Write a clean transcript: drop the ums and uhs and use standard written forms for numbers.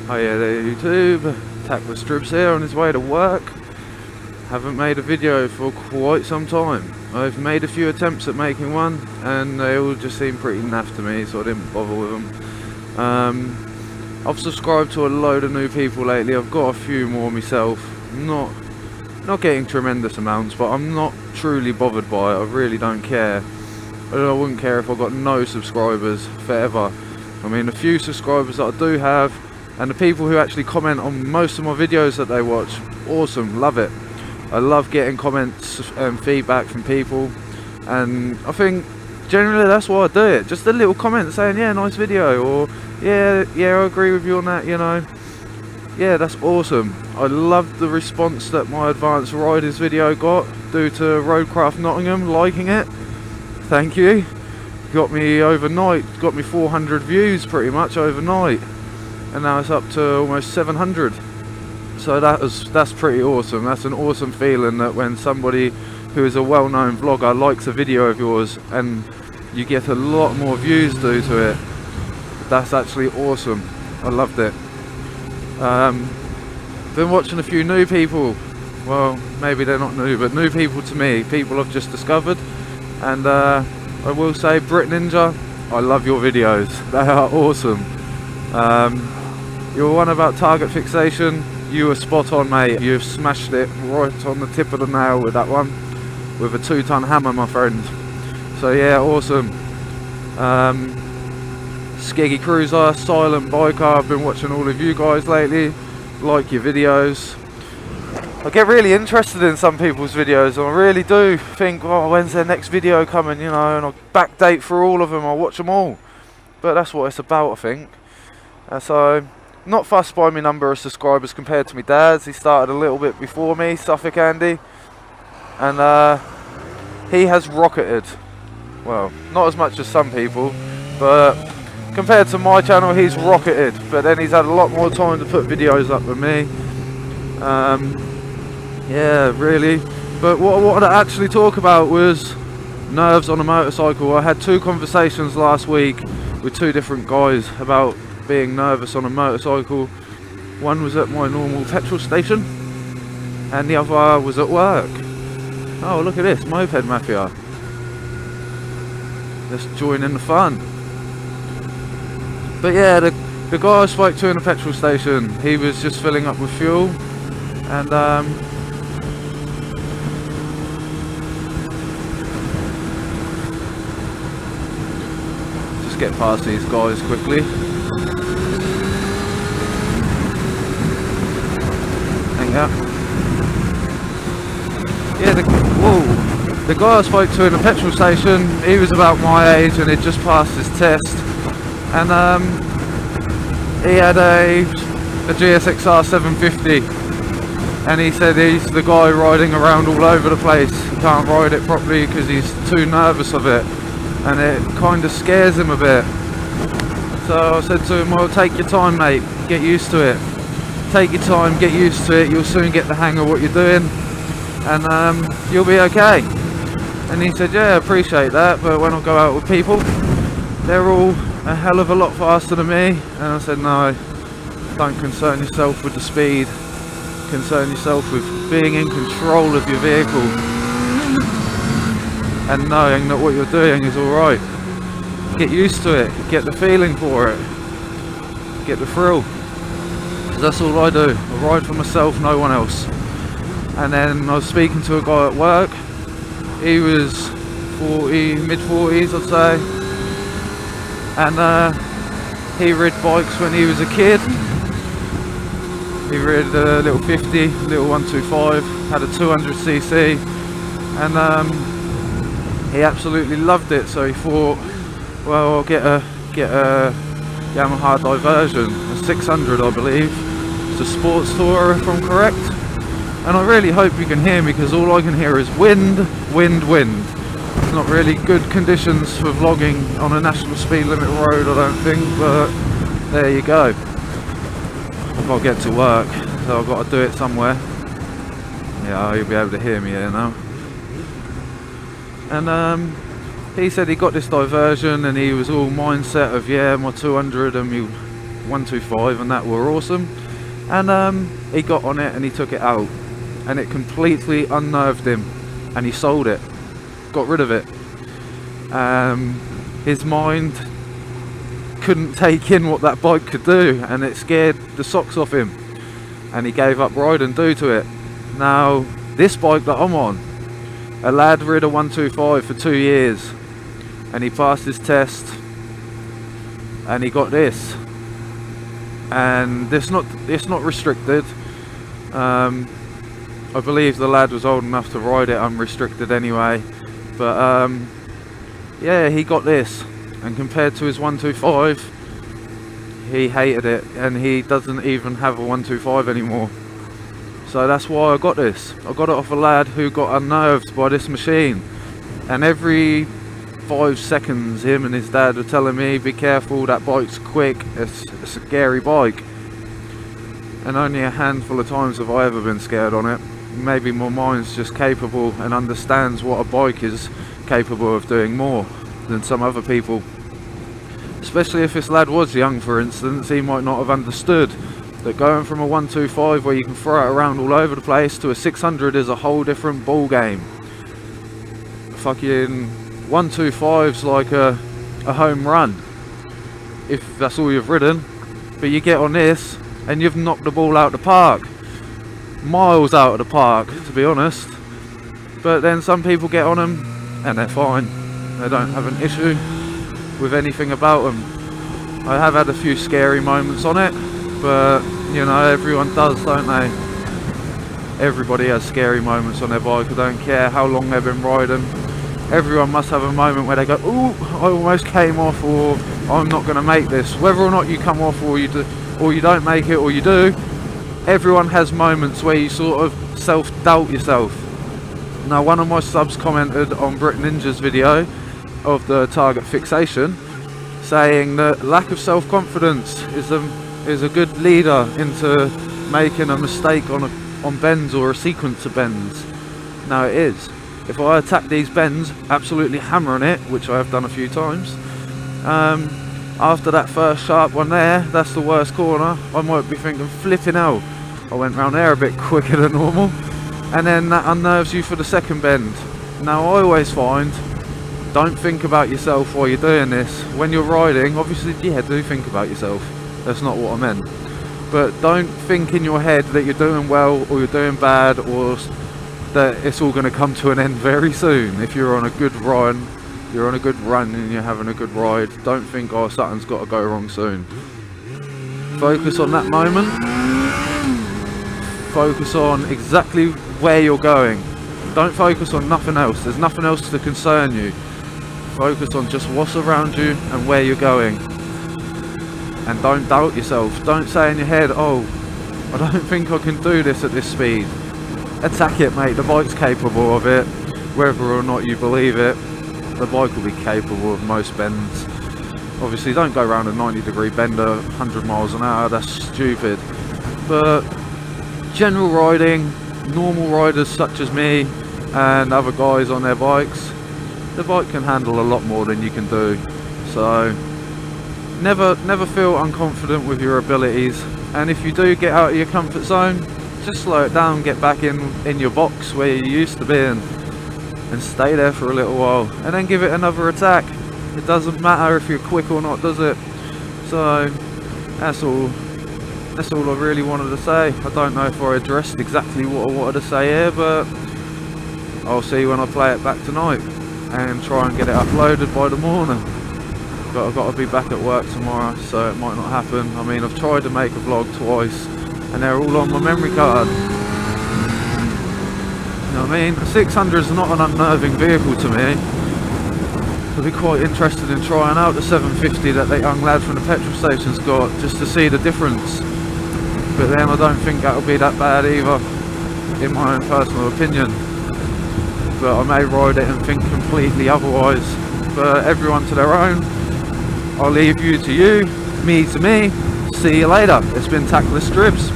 Hi there YouTube, Tackless Strips here on his way to work. Haven't made a video for quite some time. I've made a few attempts at making one and they all just seem pretty naff to me, so I didn't bother with them. I've subscribed to a load of new people lately. I've got a few more myself. Not getting tremendous amounts, but I'm not truly bothered by it. I really don't care. I wouldn't care if I got no subscribers forever. I mean, a few subscribers that I do have, and the people who actually comment on most of my videos that they watch, awesome, love it. I love getting comments and feedback from people, and I think generally that's why I do it. Just a little comment saying, yeah, nice video, or yeah, I agree with you on that, you know. Yeah, that's awesome. I love the response that my Advanced Riders video got due to Roadcraft Nottingham liking it. Thank you. Got me overnight, got me 400 views pretty much overnight, and now it's up to almost 700. So that's pretty awesome. That's an awesome feeling, that when somebody who is a well-known vlogger likes a video of yours and you get a lot more views due to it. That's actually awesome. I loved it. Been watching a few new people. Well, maybe they're not new, but new people to me, people I've just discovered. And I will say, Brit Ninja, I love your videos. They are awesome. Your one about target fixation, you were spot on, mate. You've smashed it right on the tip of the nail with that one, with a 2-ton hammer, my friend. So yeah, awesome. Skeggy Cruiser, Silent Biker, I've been watching all of you guys lately. Like your videos. I get really interested in some people's videos, and I really do think, oh, when's their next video coming, you know, and I'll backdate through all of them, I'll watch them all. But that's what it's about, I think. So, not fussed by my number of subscribers compared to my dad's. He started a little bit before me, Suffolk Andy, and he has rocketed. Well, not as much as some people, but compared to my channel, he's rocketed. But then he's had a lot more time to put videos up than me. Yeah, really. But what I wanted to actually talk about was nerves on a motorcycle. I had 2 conversations last week with 2 different guys about being nervous on a motorcycle. One was at my normal petrol station, and the other was at work. Oh, look at this, Moped Mafia. Let's join in the fun. But yeah, the guy I spoke to in the petrol station, he was just filling up with fuel, and just get past these guys quickly. Hang up. Yeah, the guy I spoke to in the petrol station, he was about my age and he'd just passed his test, and he had a GSXR 750, and he said he's the guy riding around all over the place. He can't ride it properly because he's too nervous of it, and it kind of scares him a bit. So I said to him, well, take your time, mate, get used to it. Take your time, get used to it, you'll soon get the hang of what you're doing, and you'll be okay. And he said, yeah, I appreciate that, but when I go out with people, they're all a hell of a lot faster than me. And I said, no, don't concern yourself with the speed, concern yourself with being in control of your vehicle and knowing that what you're doing is alright. Get used to it, get the feeling for it, get the thrill. Because that's all I do. I ride for myself, no one else. And then I was speaking to a guy at work. He was 40, mid-40s I'd say, and he rid bikes when he was a kid. He rid a little 50, little 125, had a 200cc, and he absolutely loved it. So he thought, well, I'll get a Yamaha Diversion, a 600 I believe. It's a sports tourer if I'm correct. And I really hope you can hear me, because all I can hear is wind, wind, wind. It's not really good conditions for vlogging on a national speed limit road, I don't think, but there you go. I've got to get to work, so I've got to do it somewhere. Yeah, you'll be able to hear me here now. And he said he got this Diversion and he was all mindset of, yeah, my 200 and 125 and that were awesome, and he got on it and he took it out, and it completely unnerved him, and he sold it, got rid of it. His mind couldn't take in what that bike could do, and it scared the socks off him, and he gave up riding due to it. Now this bike that I'm on, a lad rid a 125 for 2 years, and he passed his test and he got this, and it's not restricted. I believe the lad was old enough to ride it unrestricted anyway, but yeah, he got this, and compared to his 125, he hated it, and he doesn't even have a 125 anymore. So that's why I got this. I got it off a lad who got unnerved by this machine, and every 5 seconds him and his dad were telling me, be careful, that bike's quick, it's a scary bike. And only a handful of times have I ever been scared on it. Maybe my mind's just capable and understands what a bike is capable of doing more than some other people. Especially if this lad was young, for instance, he might not have understood that going from a 125 where you can throw it around all over the place to a 600 is a whole different ball game. Fucking 125's like a home run, if that's all you've ridden, but you get on this and you've knocked the ball out the park, miles out of the park, to be honest. But then some people get on them and they're fine, they don't have an issue with anything about them. I have had a few scary moments on it, but you know, everyone does, don't they? Everybody has scary moments on their bike. I don't care how long they've been riding, everyone must have a moment where they go, ooh, I almost came off, or I'm not going to make this. Whether or not you come off, or you do, or you don't make it, or you do, everyone has moments where you sort of self-doubt yourself. Now, one of my subs commented on Brit Ninja's video of the target fixation, saying that lack of self-confidence is a good leader into making a mistake on bends or a sequence of bends. Now it is. If I attack these bends, absolutely hammering it, which I have done a few times, after that first sharp one there, that's the worst corner, I might be thinking, flipping hell, I went round there a bit quicker than normal, and then that unnerves you for the second bend. Now I always find, don't think about yourself while you're doing this. When you're riding, obviously, yeah, do think about yourself, that's not what I meant, but don't think in your head that you're doing well or you're doing bad, or that it's all going to come to an end very soon. If you're on a good run, and you're having a good ride, don't think, oh, something's got to go wrong soon. Focus on that moment, focus on exactly where you're going, don't focus on nothing else. There's nothing else to concern you. Focus on just what's around you and where you're going, and don't doubt yourself. Don't say in your head, oh, I don't think I can do this at this speed. Attack it, mate. The bike's capable of it. Whether or not you believe it, the bike will be capable of most bends. Obviously, don't go around a 90-degree bender 100 miles an hour, that's stupid. But general riding, normal riders such as me and other guys on their bikes, the bike can handle a lot more than you can do. So never feel unconfident with your abilities, and if you do get out of your comfort zone, just slow it down, get back in your box where you used to be in, and stay there for a little while, and then give it another attack. It doesn't matter if you're quick or not, does it? So that's all I really wanted to say. I don't know if I addressed exactly what I wanted to say here, but I'll see when I play it back tonight and try and get it uploaded by the morning. But I've got to be back at work tomorrow, so it might not happen. I mean, I've tried to make a vlog twice and they're all on my memory card. You know what I mean? The 600 is not an unnerving vehicle to me. I'd be quite interested in trying out the 750 that that young lad from the petrol station's got, just to see the difference. But then I don't think that'll be that bad either, in my own personal opinion. But I may ride it and think completely otherwise. But everyone to their own. I'll leave you to you, me to me. See you later. It's been Tackless Dribs.